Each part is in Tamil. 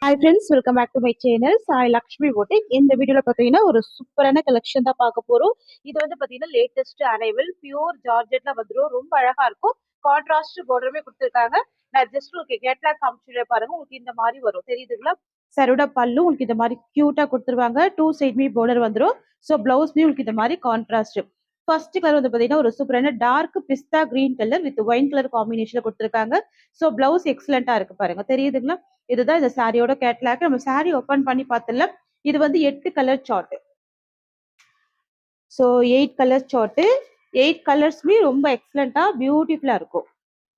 Hi friends, welcome back to my channel Sai Lakshmi boutique. இந்த வீடியோவில் பார்த்தீங்கன்னா ஒரு சூப்பரான கலெக்ஷன் தான் பார்க்க போகிறோம். இது வந்து பார்த்தீங்கன்னா லேட்டஸ்ட் அரைவல் பியூர் ஜார்ஜெட்ல வந்துடும். ரொம்ப அழகா இருக்கும். கான்ட்ராஸ்ட் பார்டருமே கொடுத்துருக்காங்க. நான் ஜஸ்ட் உங்களுக்கு கேட்லாக் காமிச்சுட்டு பாருங்க. உங்களுக்கு இந்த மாதிரி வரும், தெரியுதுங்களா? சரோட பல்லு உங்களுக்கு இந்த மாதிரி கியூட்டா கொடுத்துருவாங்க. டூ சைட்மே பார்டர் வந்துடும். ஸோ பிளவுஸ்மே உங்களுக்கு இந்த மாதிரி கான்ட்ராஸ்ட். ஃபர்ஸ்ட் கலர் வந்து பார்த்தீங்கன்னா ஒரு சூப்பரான dark pista green colour with wine colour காம்பினேஷன்ல கொடுத்துருக்காங்க. ஸோ பிளவுஸ் எக்ஸலண்டா இருக்கு பாருங்க, தெரியுதுங்களா? இதுதான் இந்த சாரியோட கேட்லாக். நம்ம சாரி ஓபன் பண்ணி பார்த்தல, இது வந்து 8 colour chart. So 8 colour chart, 8 கலர்ஸ்மே ரொம்ப எக்ஸலண்டா பியூட்டிஃபுல்லா இருக்கும்.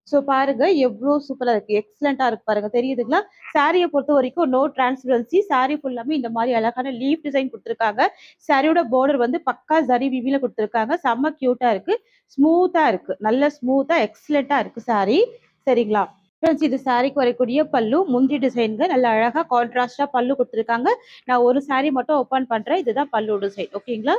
ஸோ பாருங்க எவ்வளோ சூப்பரா இருக்கு, எக்ஸலண்டா இருக்கு பாருங்க, தெரியுதுங்களா? சாரியை பொறுத்த வரைக்கும் நோ டிரான்ஸ்பரன்சி. சாரி ஃபுல்லாமே இந்த மாதிரி அழகான லீஃப் டிசைன் கொடுத்துருக்காங்க. சாரியோட பார்டர் வந்து பக்கா ஜரி விவில கொடுத்துருக்காங்க. செம்ம கியூட்டா இருக்கு, ஸ்மூத்தா இருக்கு, நல்ல ஸ்மூத்தா எக்ஸலண்டா இருக்கு சாரி. சரிங்களா ஃப்ரெண்ட்ஸ், இது சாரிக்கு வரக்கூடிய பல்லு. முந்தி டிசைன்கள் நல்ல அழகா கான்ட்ராஸ்டா பல்லு கொடுத்துருக்காங்க. நான் ஒரு சாரி மட்டும் ஓப்பன் பண்றேன். இதுதான் பல்லு டிசைன், ஓகேங்களா?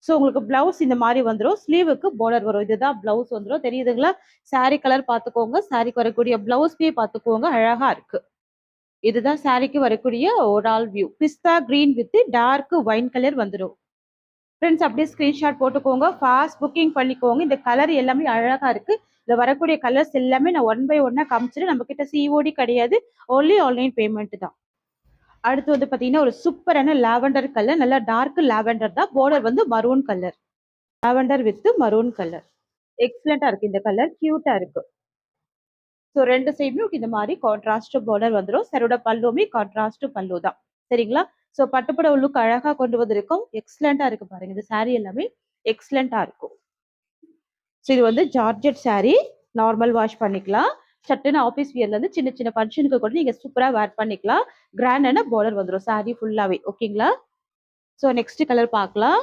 ஸோ உங்களுக்கு பிளவுஸ் இந்த மாதிரி வந்துடும். ஸ்லீவுக்கு பார்டர் வரும். இதுதான் பிளவுஸ் வந்துடும், தெரியுதுங்களா? சாரி கலர் பார்த்துக்கோங்க. சாரிக்கு வரக்கூடிய பிளவுஸ்மே பார்த்துக்கோங்க, அழகா இருக்கு. இதுதான் சாரிக்கு வரக்கூடிய overall view. Pista green with dark wine colour வந்துடும். ஃப்ரெண்ட்ஸ், அப்படியே ஸ்கிரீன்ஷாட் போட்டுக்கோங்க, ஃபாஸ்ட் புக்கிங் பண்ணிக்கோங்க. இந்த கலர் எல்லாமே அழகா இருக்கு. இதுல வரக்கூடிய கலர்ஸ் எல்லாமே நான் ஒன் பை ஒன்னா காமிச்சிட்டு, நம்ம கிட்ட சிஓடி கிடையாது, ஓன்லி ஆன்லைன் பேமெண்ட் தான். அடுத்து வந்து பாத்தீங்கன்னா ஒரு சூப்பரான லாவெண்டர் கலர், நல்லா டார்க் லாவெண்டர் தான். பார்டர் வந்து maroon colour, lavender with maroon colour. எக்ஸலண்டா இருக்கு இந்த கலர், கியூட்டா இருக்கு. ஸோ ரெண்டு சைடுமே இந்த மாதிரி கான்ட்ராஸ்ட் பார்டர் வந்துடும். சரோட பல்லுமே கான்ட்ராஸ்ட் பல்லு தான், சரிங்களா? ஸோ பட்டுப்பட லுக் அழகா கொண்டு வந்திருக்கும். எக்ஸலண்டா இருக்கு பாருங்க, இந்த சாரி எல்லாமே எக்ஸலண்டா இருக்கும். ஸோ இது வந்து ஜார்ஜெட் சாரி, நார்மல் வாஷ் பண்ணிக்கலாம். சட்டுன்னு ஆஃபீஸ் வியர்ல இருந்து சின்ன சின்ன ஃபங்க்ஷனுக்கு கூட நீங்க சூப்பரா வேர் பண்ணிக்கலாம். கிராண்டான பார்டர் வந்துடும் சாரி ஃபுல்லாவே, ஓகேங்களா? ஸோ நெக்ஸ்ட் கலர் பார்க்கலாம்.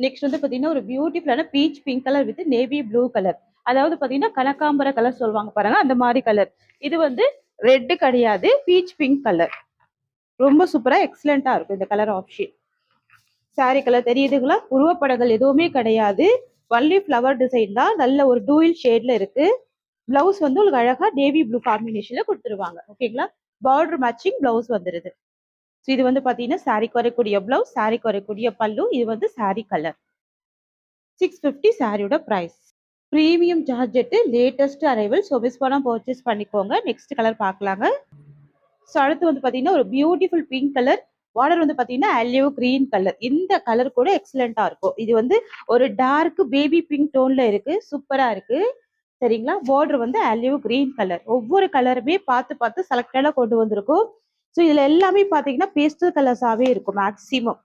நெக்ஸ்ட் வந்து பாத்தீங்கன்னா ஒரு பியூட்டிஃபுல்லான beach pink colour with navy blue colour. அதாவது பாத்தீங்கன்னா கனகாம்பர கலர் சொல்லுவாங்க பாருங்க, அந்த மாதிரி கலர். இது வந்து ரெட் கிடையாது, பீச் பிங்க் கலர். ரொம்ப சூப்பரா எக்ஸலண்டா இருக்கும் இந்த கலர் ஆப்ஷன். சாரி கலர் தெரியுதுங்களா? உருவப்படங்கள் எதுவுமே கிடையாது, ஒன்லி ஃப்ளவர் டிசைன் தான். நல்ல ஒரு டூயில் ஷேட்ல இருக்கு. பிளவுஸ் வந்து உங்களுக்கு அழகா நேவி ப்ளூ காம்பினேஷன்ல கொடுத்துருவாங்க, ஓகேங்களா? பார்டர் மேட்சிங் பிளவுஸ் வந்துருது. இது வந்து பாத்தீங்கன்னா சாரிக்கு வரக்கூடிய பிளவுஸ், சாரிக்கு வரக்கூடிய பல்லு. இது வந்து சாரி கலர். 650 சாரியோட price. Premium georgette latest arrival. So miss பண்ணாம பர்ச்சேஸ் பண்ணிக்கோங்க. நெக்ஸ்ட் கலர் பார்க்கலாங்க. ஸோ அடுத்து வந்து பாத்தீங்கன்னா ஒரு பியூட்டிஃபுல் பிங்க் கலர். பார்டர் வந்து பாத்தீங்கன்னா ஆலிவ் கிரீன் கலர். இந்த கலர் கூட எக்ஸலண்டா இருக்கும். இது வந்து ஒரு டார்க் பேபி பிங்க் டோன்ல இருக்கு, சூப்பரா இருக்கு, சரிங்களா? பார்டர் வந்து ஆலிவ் கிரீன் கலர். ஒவ்வொரு கலருமே பார்த்து பார்த்து செலக்டடா கொண்டு வந்திருக்கும். ஸோ இதுல எல்லாமே பாத்தீங்கன்னா பேஸ்டல் கலர்ஸாவே இருக்கும் மேக்சிமம்,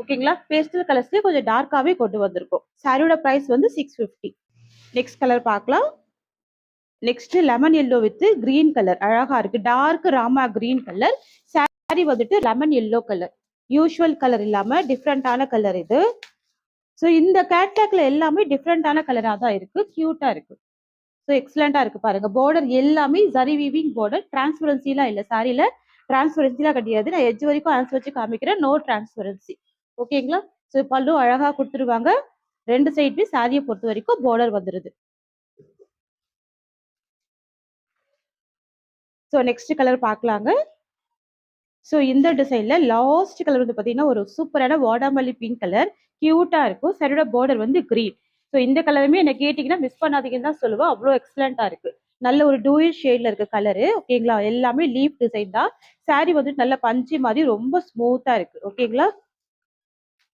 ஓகேங்களா? பேஸ்டல் கலர்ஸ்லேயே கொஞ்சம் டார்க்காவே கொண்டு வந்திருக்கும். சாரியோட பிரைஸ் வந்து 650. நெக்ஸ்ட் கலர் பார்க்கலாம். Next lemon yellow with green colour, அழகா இருக்கு. Dark Rama green colour. Sari வந்துட்டு lemon yellow colour. Usual colour இல்லாம டிஃப்ரெண்டான கலர் இது. ஸோ இந்த கேட்லாக்ல எல்லாமே டிஃப்ரெண்டான கலரா தான் இருக்கு, கியூட்டா இருக்கு. ஸோ எக்ஸலண்டா இருக்கு பாருங்க. பார்டர் எல்லாமே ஜரி வீவிங் பார்டர். டிரான்ஸ்பரன்சிலாம் இல்லை சாரியில, டிரான்ஸ்பரன்சிலாம் கிடையாது. நான் எட்ஜ் வரைக்கும் ஆன்சர் வச்சு காமிக்கிறேன், நோ டிரான்ஸ்பரன்சி, ஓகேங்களா? ஸோ பல்லு அழகா கொடுத்துருவாங்க. ரெண்டு சைடுமே சாரியை பொறுத்த வரைக்கும் பார்டர் வந்துருது. ஸோ நெக்ஸ்ட் கலர் பார்க்கலாங்க. ஸோ இந்த டிசைன்ல லாஸ்ட் கலர் வந்து பார்த்தீங்கன்னா ஒரு சூப்பரான வாடாமல்லி பிங்க் கலர், கியூட்டா இருக்கும். சரியோட பார்டர் வந்து கிரீன். ஸோ இந்த கலருமே என்ன கேட்டிங்கன்னா மிஸ் பண்ணாதீங்கன்னு தான் சொல்லுவேன், அவ்வளோ எக்ஸலண்டா இருக்கு. நல்ல ஒரு டூயல் ஷேட்ல இருக்க கலரு, ஓகேங்களா? எல்லாமே லீஃப் டிசைன் தான். சாரி வந்து நல்ல பஞ்சு மாதிரி ரொம்ப ஸ்மூத்தா இருக்கு, ஓகேங்களா?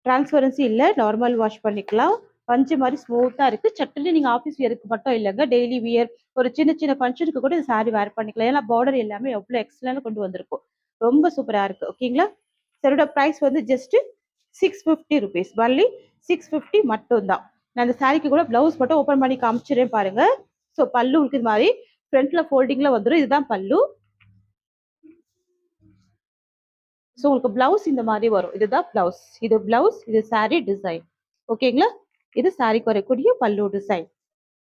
டிரான்ஸ்பரன்சி இல்லை, நார்மல் வாஷ் பண்ணிக்கலாம். பஞ்சு மாதிரி ஸ்மூத்தா இருக்கு. சட்டுன்னு நீங்க ஆஃபீஸ் வியருக்கு மட்டும் இல்லைங்க, டெய்லி வியர், ஒரு சின்ன சின்ன ஃபங்க்ஷனுக்கு கூட இந்த சாரி வேர் பண்ணிக்கலாம். ஏன்னா பார்டர் எல்லாமே எவ்வளோ எக்ஸலண்டா கொண்டு வந்திருக்கும். ரொம்ப சூப்பரா இருக்கு, ஓகேங்களா? சரியோட ப்ரைஸ் வந்து ஜஸ்ட் 650 ருபீஸ், ஒன்லி 650 மட்டும் தான். நான் அந்த சாரிக்கு கூட பிளவுஸ் மட்டும் ஓப்பன் பண்ணி காமிச்சிடுறேன் பாருங்க. ஸோ பல்லு உங்களுக்கு இது மாதிரி ஃப்ரண்ட்ல ஃபோல்டிங்ல வந்துடும். இதுதான் பல்லு. ஸோ உங்களுக்கு பிளவுஸ் இந்த மாதிரி வரும். இதுதான் பிளவுஸ், இது பிளவுஸ், இது சாரி டிசைன், ஓகேங்களா? இது சாரிக்கு வரக்கூடிய பல்லு டிசைன்.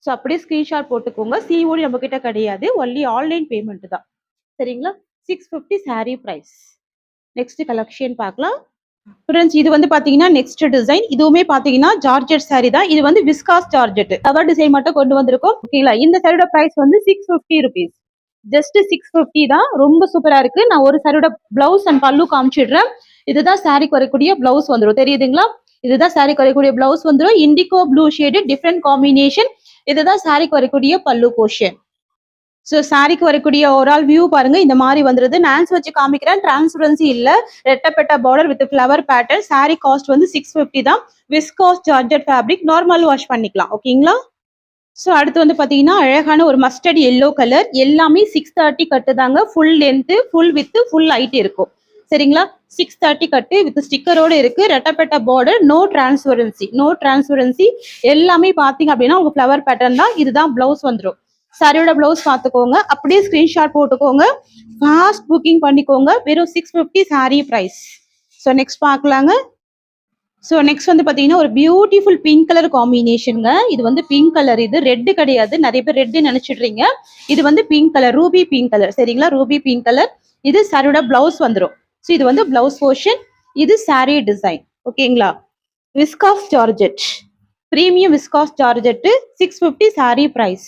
ஸோ அப்படியே ஸ்கிரீன்ஷாட் போட்டுக்கோங்க. சிஓடி நம்ம கிட்ட கிடையாது, ஒன்லி ஆன்லைன் பேமெண்ட் தான், சரிங்களா? 650 சாரி பிரைஸ். நெக்ஸ்ட் கலெக்ஷன் பார்க்கலாம். ஃப்ரெண்ட்ஸ், இது வந்து பாத்தீங்கன்னா நெக்ஸ்ட் டிசைன். இதுவுமே பாத்தீங்கன்னா ஜார்ஜெட் சாரி தான். இது வந்து விஸ்காஸ் ஜார்ஜெட் கவர் டிசைன் மட்டும் கொண்டு வந்திருக்கும், ஓகேங்களா? இந்த சாரியோட பிரைஸ் வந்து 650 ருபீஸ். ஜஸ்ட் 650 தான். ரொம்ப சூப்பரா இருக்கு. நான் ஒரு சாரியோட பிளவுஸ் அண்ட் பல்லு காமிச்சிடுறேன். இதுதான் சாரிக்கு வரக்கூடிய பிளவுஸ் வந்துடும். தெரியுதுங்களா? இதுதான் சாரிக்கு வரக்கூடிய பிளவுஸ் வந்துடும். Indigo blue shade different combination. இதுதான் சாரிக்கு வரக்கூடிய பல்லு போர்ஷன். ஸோ சாரிக்கு வரக்கூடிய ஓவரால் வியூ பாருங்க இந்த மாதிரி வந்துருது. நான் வச்சு காமிக்கிறேன். டிரான்ஸ்பரன்சி இல்ல. ரெட்டப்பெட்ட border with flower pattern. Sari cost வந்து 650 தான். Viscose georgette fabric. Normal wash பண்ணிக்கலாம். ஓகேங்களா? ஸோ அடுத்து வந்து பார்த்தீங்கன்னா அழகான ஒரு மஸ்டர்ட் எல்லோ கலர். எல்லாமே 630 கட்டு தாங்க. Full length, full width, full height இருக்கும். சரிங்களா? 630 கட்டு வித் ஸ்டிக்கரோடு இருக்கு. ரெட்டப்பட்ட border. No transparency. No transparency. எல்லாமே பார்த்தீங்க அப்படின்னா உங்க ஃப்ளவர் பேட்டர்ன் தான். இதுதான் பிளவுஸ் வந்துடும். சாரியோட பிளவுஸ் பார்த்துக்கோங்க. அப்படியே ஸ்கிரீன்ஷாட் போட்டுக்கோங்க. ஃபாஸ்ட் புக்கிங் பண்ணிக்கோங்க. வெறும் 650 சாரி ப்ரைஸ். ஸோ நெக்ஸ்ட் பார்க்கலாங்க. ஸோ நெக்ஸ்ட் வந்து பார்த்தீங்கன்னா ஒரு பியூட்டிஃபுல் பிங்க் கலர் காம்பினேஷனுங்க. இது வந்து பிங்க் கலர். இது ரெட்டு கிடையாது. நிறைய பேர் ரெட்டு நினைச்சிடுறீங்க. இது வந்து pink colour, ruby pink colour. சரிங்களா? Ruby pink colour. இது சாரியோட பிளவுஸ் வந்துடும். ஸோ இது வந்து பிளவுஸ் போர்ஷன். இது சாரி டிசைன். ஓகேங்களா? Viscose georgette, premium viscose georgette. 650 sari price.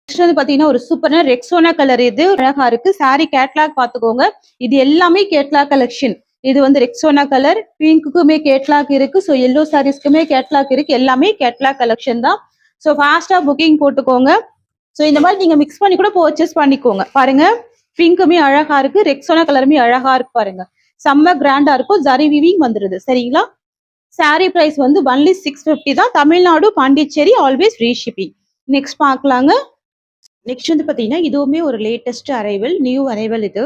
Next வந்து பாத்தீங்கன்னா ஒரு சூப்பரான ரெக்ஸோனா கலர். இது அழகா இருக்கு. சாரி கேட்லாக் பாத்துக்கோங்க. இது எல்லாமே கேட்லாக் கலெக்ஷன். இது வந்து ரெக்ஸோனா கலர். பிங்க்குமே கேட்லாக் இருக்கு. ஸோ எல்லோ சாரீஸ்க்குமே கேட்லாக் இருக்கு. எல்லாமே கேட்லாக் கலெக்ஷன் தான். ஸோ ஃபாஸ்டா புக்கிங் போட்டுக்கோங்க. ஸோ இந்த மாதிரி நீங்க மிக்ஸ் பண்ணி கூட பர்ச்சேஸ் பண்ணிக்கோங்க. பாருங்க, பிங்க்குமே அழகா இருக்கு. ரெக்ஸோனா கலருமே அழகா இருக்கு. பாருங்க, செம்ம கிராண்டா இருக்கும். ஜரி வீவிங் வந்துருது. சரிங்களா? சாரி பிரைஸ் வந்து ஒன்லி 650 தான். Tamil Nadu, Pondicherry always free shipping. Next பார்க்கலாங்க. நெக்ஸ்ட் வந்து பாத்தீங்கன்னா இதுவுமே ஒரு லேட்டஸ்ட் அரைவல், நியூ அரைவல். இது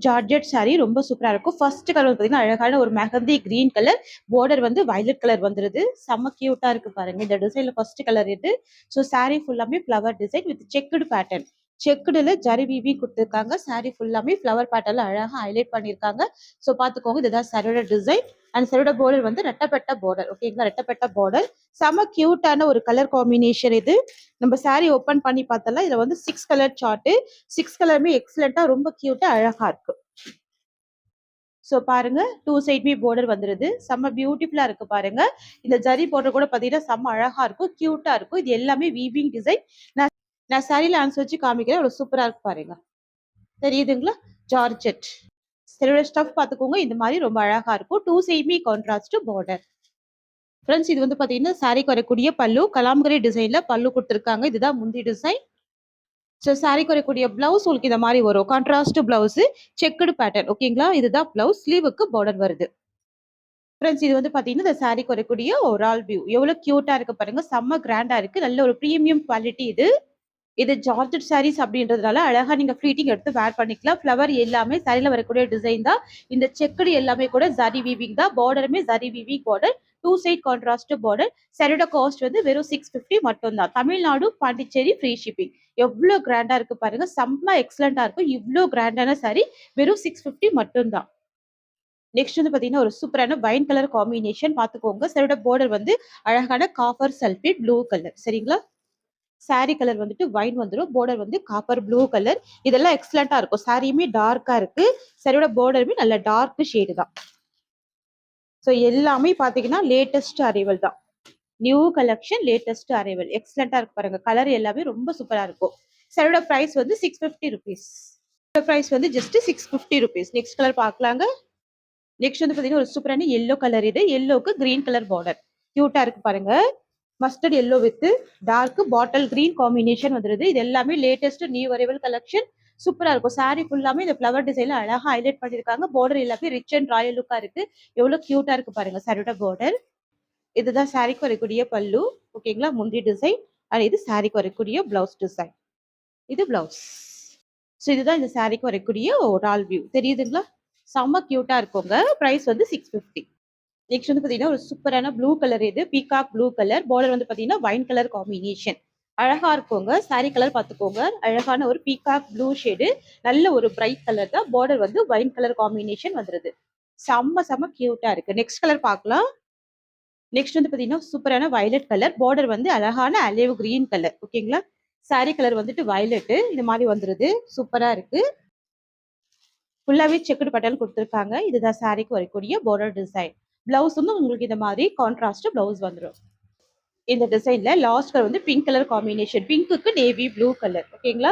ஜார்ஜெட் சாரி. ரொம்ப சூப்பரா இருக்கும். ஃபர்ஸ்ட் கலர் வந்து பாத்தீங்கன்னா அழகான ஒரு மெஹந்தி கிரீன் கலர். பார்டர் வந்து வயலட் கலர் வந்துருது. செம்ம கியூட்டா இருக்கு பாருங்க. இந்த டிசைன்ல ஃபர்ஸ்ட் கலர் இது. ஸோ சாரி ஃபுல்லாமே flower design with checked pattern. செக்குடுல ஜரி வீவி கொடுத்துருக்காங்க. சாரி ஃபுல்லாமே ஃபிளவர் பேட்டர்ல அழகா ஹைலைட் பண்ணிருக்காங்க. ஸோ பாத்துக்கோங்க. இதுதான் சாரியோட டிசைன். அண்ட் சாரியோட பார்டர் வந்து ரெட்டப்பட்ட பார்டர். ஓகேங்களா? ரெட்டப்பட்ட பார்டர். செம்ம கியூட்டான ஒரு கலர் காம்பினேஷன் இது. நம்ம சாரி ஓபன் பண்ணி பார்த்தலாம். இதுல வந்து 6 கலர் சார்ட். 6 கலருமே எக்ஸலண்டா ரொம்ப கியூட்டா அழகா இருக்கு. ஸோ பாருங்க, 2 சைடுமே பார்டர் வந்துருது. செம்ம பியூட்டிஃபுல்லா இருக்கு பாருங்க. இந்த ஜரி பார்டர் கூட பாத்தீங்கன்னா செம்ம அழகா இருக்கும். கியூட்டா இருக்கும். இது எல்லாமே வீவிங் டிசைன். நான் நான் சாரியில ஆன்சர் வச்சு காமிக்கிறேன். அவ்வளவு சூப்பரா இருக்கு பாருங்க. தெரியுதுங்களா? ஜார்ஜெட். சிலோட ஸ்டஃப் பாத்துக்கோங்க. இந்த மாதிரி ரொம்ப அழகா இருக்கும். 2 சைடுமே கான்ட்ராஸ்ட் பார்டர். ஃப்ரெண்ட்ஸ், இது வந்து பாத்தீங்கன்னா சாரிக்கு வரக்கூடிய பல்லு. கலாம்கரி டிசைன்ல பல்லு கொடுத்துருக்காங்க. இதுதான் முந்தி டிசைன். ஸோ சாரிக்கு வரக்கூடிய பிளவுஸ் உங்களுக்கு இந்த மாதிரி வரும். Contrast blouse, checked pattern. ஓகேங்களா? இதுதான் பிளவுஸ். ஸ்லீவுக்கு பார்டர் வருது. ஃப்ரெண்ட்ஸ், இது வந்து பாத்தீங்கன்னா இந்த சாரிக்கு வரக்கூடிய ஓவரால் வியூ. எவ்வளவு கியூட்டா இருக்கு பாருங்க. செம்ம கிராண்டா இருக்கு. நல்ல ஒரு பிரீமியம் குவாலிட்டி இது. இது ஜார்ஜெட் சாரீஸ் அப்படின்றதுனால அழகா நீங்க ஃபிளீட்டிங் எடுத்து வேர் பண்ணிக்கலாம். ஃப்ளவர் எல்லாமே சாரில வரக்கூடிய டிசைன் தான். இந்த செக்குடு எல்லாமே கூட ஜரி வீவிங் தான். பார்டருமே zari weaving border. 2 side contrast border. சாரியோட காஸ்ட் வந்து வெறும் 650 மட்டும் தான். Tamil Nadu, Pondicherry free shipping. எவ்வளவு கிராண்டா இருக்கு பாருங்க. செம்ம எக்ஸலண்டா இருக்கும். இவ்வளோ கிராண்டான சாரி வெறும் 650 மட்டும் தான். நெக்ஸ்ட் வந்து பாத்தீங்கன்னா ஒரு சூப்பரான வைன் கலர் காம்பினேஷன். பாத்துக்கோங்க. சாரியோட பார்டர் வந்து அழகான காப்பர் சல்ஃபேட் ப்ளூ கலர். சரிங்களா? சாரி கலர் வந்துட்டு வைன் வந்துடும். பார்டர் வந்து காப்பர் ப்ளூ கலர். இதெல்லாம் எக்ஸலண்டா இருக்கும். சாரியுமே டார்க்கா இருக்கு. சாரியோட பார்டருமே நல்ல டார்க் ஷேடு தான். ஸோ எல்லாமே பாத்தீங்கன்னா லேட்டஸ்ட் அரைவல் தான். New collection, latest arrival. எக்ஸலண்டா இருக்கு பாருங்க. கலர் எல்லாமே ரொம்ப சூப்பரா இருக்கும். சாரியோட பிரைஸ் வந்து 650 ருபீஸ். பிரைஸ் வந்து ஜஸ்ட் 650 ருபீஸ். நெக்ஸ்ட் கலர் பார்க்கலாங்க. நெக்ஸ்ட் வந்து பாத்தீங்கன்னா ஒரு சூப்பரான எல்லோ கலர். இது எல்லோக்கு கிரீன் கலர் பார்டர். கியூட்டா இருக்கு பாருங்க. Mustard yellow with dark bottle green combination வந்துருது. இது எல்லாமே லேட்டஸ்ட் நியூ அரைவல் கலெக்ஷன். சூப்பரா இருக்கும். சாரி ஃபுல்லாமே இந்த ஃபிளவர் டிசைன்ல அழகா ஹைலைட் பண்ணிருக்காங்க. பார்டர் எல்லாமே ரிச் அண்ட் ராயல் லுக்கா இருக்கு. எவ்வளவு கியூட்டா இருக்கு பாருங்க சாரியோட பார்டர். இதுதான் சாரிக்கு வரக்கூடிய பல்லு. ஓகேங்களா? முந்தி டிசைன். அண்ட் இது சாரிக்கு வரக்கூடிய பிளவுஸ் டிசைன். இது பிளவுஸ். ஸோ இதுதான் இந்த சாரிக்கு வரக்கூடிய ஓவரால் வியூ. தெரியுதுங்களா? செம்ம கியூட்டா இருக்குங்க. பிரைஸ் வந்து 650. நெக்ஸ்ட் வந்து பாத்தீங்கன்னா ஒரு சூப்பரான ப்ளூ கலர். இது பீகாக் ப்ளூ கலர். பார்டர் வந்து பாத்தீங்கன்னா வைன் கலர் காம்பினேஷன். அழகா இருக்குங்க. சாரி கலர் பாத்துக்கோங்க. அழகான ஒரு பீகாக் ப்ளூ ஷேடு. நல்ல ஒரு பிரைட் கலர் தான். பார்டர் வந்து வைன் கலர் காம்பினேஷன் வந்துருது. செம்ம செம்ம கியூட்டா இருக்கு. நெக்ஸ்ட் கலர் பார்க்கலாம். நெக்ஸ்ட் வந்து பாத்தீங்கன்னா சூப்பரான வயலட் கலர். பார்டர் வந்து அழகான அலேவ் கிரீன் கலர். ஓகேங்களா? சாரி கலர் வந்துட்டு வயலட். இந்த மாதிரி வந்துருது. சூப்பரா இருக்கு. ஃபுல்லாவே செக்குடு பேட்டர்ன் கொடுத்துருக்காங்க. இதுதான் சாரிக்கு வரக்கூடிய பார்டர் டிசைன். பிளவுஸ் வந்து உங்களுக்கு இந்த மாதிரி கான்ட்ராஸ்ட் பிளவுஸ் வந்துடும். இந்த டிசைன்ல லாஸ்ட் கலர் வந்து பிங்க் கலர் காம்பினேஷன். பிங்க்குக்கு நேவி ப்ளூ கலர். ஓகேங்களா?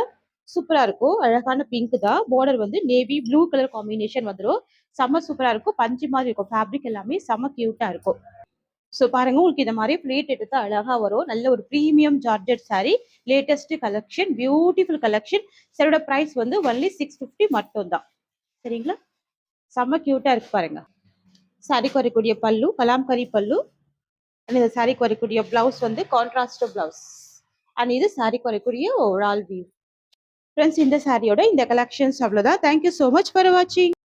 சூப்பரா இருக்கும். அழகான பிங்க் தான். பார்டர் வந்து நேவி ப்ளூ கலர் காம்பினேஷன் வந்துரும். செம்ம சூப்பரா இருக்கும். பஞ்சு மாதிரி இருக்கும். ஃபேப்ரிக் எல்லாமே செம்ம கியூட்டா இருக்கும். ஸோ பாருங்க, உங்களுக்கு இந்த மாதிரி பிளேட் எடுத்து அழகா வரும். நல்ல ஒரு premium georgette saree, latest collection, beautiful collection. சாரியோட பிரைஸ் வந்து ஒன்லி 650 மட்டும் தான். சரிங்களா? செம்ம கியூட்டா இருக்கு பாருங்க. சாரிக்கு வரக்கூடிய பல்லு கலாம்கரி பல்லு. அண்ட் இந்த சாரிக்கு வரக்கூடிய பிளவுஸ் வந்து கான்ட்ராஸ்ட் பிளவுஸ். அண்ட் இது சாரிக்கு வரக்கூடிய ஓவரால் வியூ. ஃப்ரெண்ட்ஸ், இந்த சாரியோட இந்த கலெக்ஷன்ஸ் அவ்வளோதான். தேங்க்யூ ஸோ மச் ஃபார் வாட்சிங்.